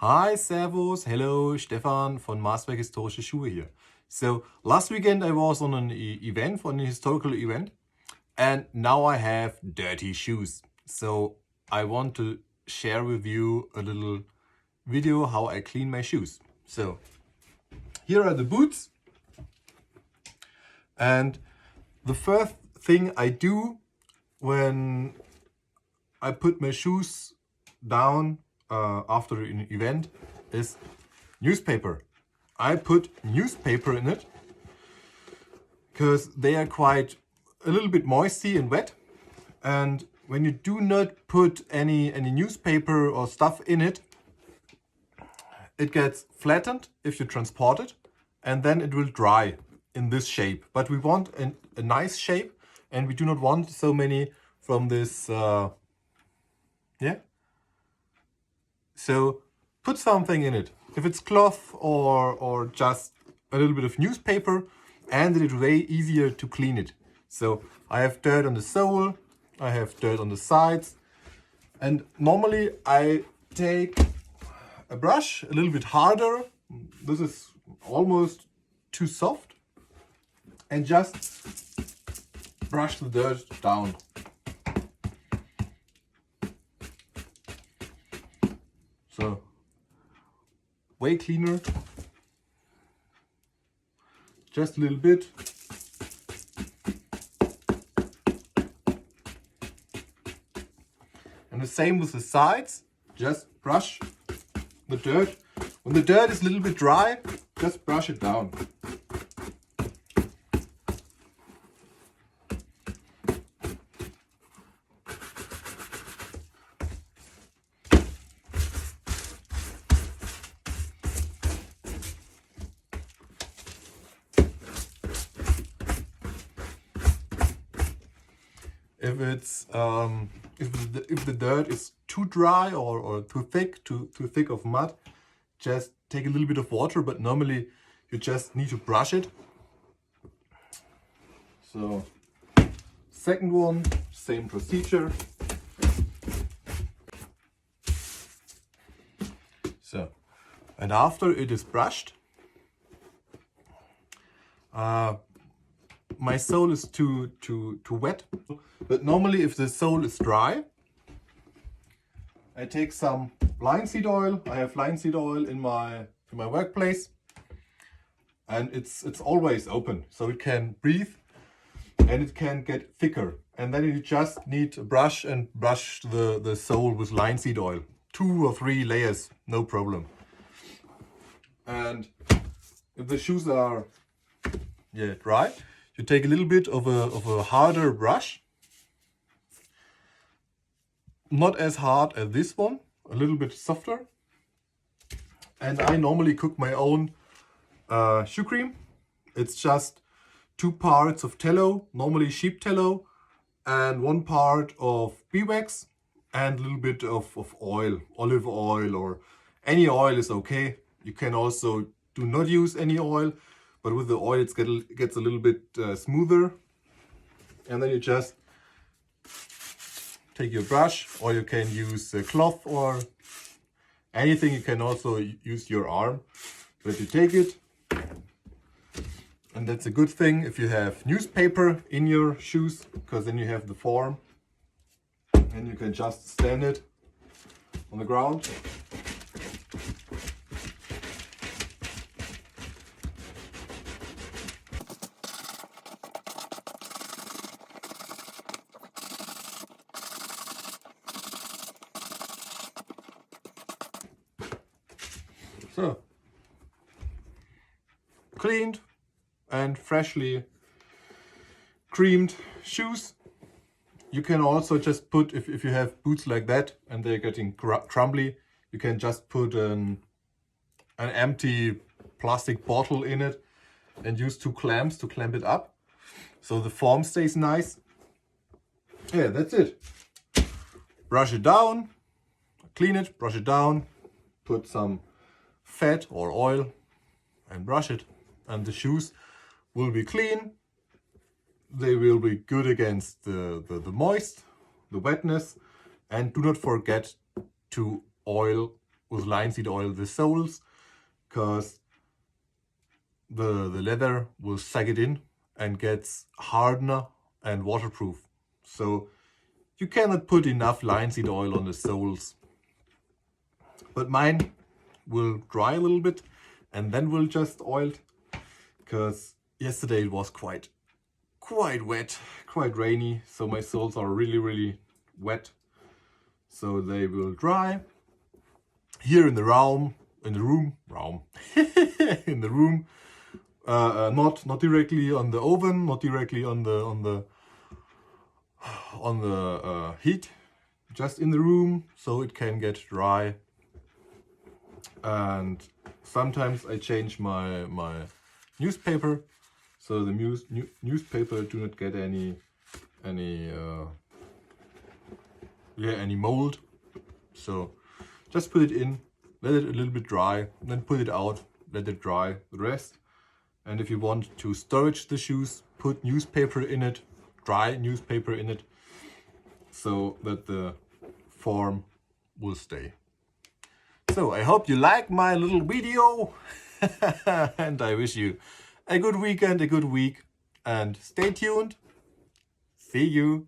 Hi, Servus, hello, Stefan von Maßwerk Historische Schuhe here. So last weekend I was on an event, for an historical event, and now I have dirty shoes. So I want to share with you a little video how I clean my shoes. So here are the boots, and the first thing I do when I put my shoes down after an event is newspaper. I put newspaper in it because they are quite a little bit moisty and wet, and when you do not put any newspaper or stuff in it, it gets flattened if you transport it, and then it will dry in this shape. But we want a nice shape, and we do not want so many from this So put something in it. If it's cloth or just a little bit of newspaper, and it's way easier to clean it. So I have dirt on the sole, I have dirt on the sides, and normally I take a brush, a little bit harder. This is almost too soft, and just brush the dirt down. So, way cleaner, just a little bit. And the same with the sides, just brush the dirt. When the dirt is a little bit dry, just brush it down. If it's if the dirt is too dry or too thick of mud, just take a little bit of water, but normally you just need to brush it. So second one, same procedure. So, and after it is brushed, my sole is too wet, but normally if the sole is dry, I take some linseed oil. I have linseed oil in my workplace, and it's always open, so it can breathe and it can get thicker. And then you just need a brush and brush the sole with linseed oil. 2 or 3 layers, no problem. And if the shoes are dry, you take a little bit of a harder brush, not as hard as this one, a little bit softer. And I normally cook my own shoe cream. It's just 2 parts of tallow, normally sheep tallow, and 1 part of beeswax, and a little bit of oil, olive oil, or any oil is okay. You can also do not use any oil, but with the oil it gets a little bit smoother. And then you just take your brush, or you can use a cloth or anything. You can also use your arm, but you take it. And that's a good thing if you have newspaper in your shoes, because then you have the form and you can just stand it on the ground. So, cleaned and freshly creamed shoes. You can also just put, if you have boots like that and they're getting crumbly, you can just put an empty plastic bottle in it and use 2 clamps to clamp it up, so the form stays nice. Yeah, that's it. Brush it down, clean it, brush it down, put some fat or oil and brush it, and the shoes will be clean. They will be good against the moist, the wetness, and do not forget to oil with linseed oil the soles, because the leather will suck it in and gets harder and waterproof. So you cannot put enough linseed oil on the soles. But mine will dry a little bit and then we'll just oil it, because yesterday it was quite wet, quite rainy, so my soles are really wet. So they will dry here in the room, in the room, not directly on the oven, not directly on the heat, just in the room, so it can get dry. And sometimes I change my newspaper, so the newspaper do not get any mold. So just put it in, let it a little bit dry, then put it out, let it dry the rest. And if you want to storage the shoes, put newspaper in it, dry newspaper in it, so that the form will stay. So I hope you like my little video and I wish you a good weekend, a good week, and stay tuned. See you.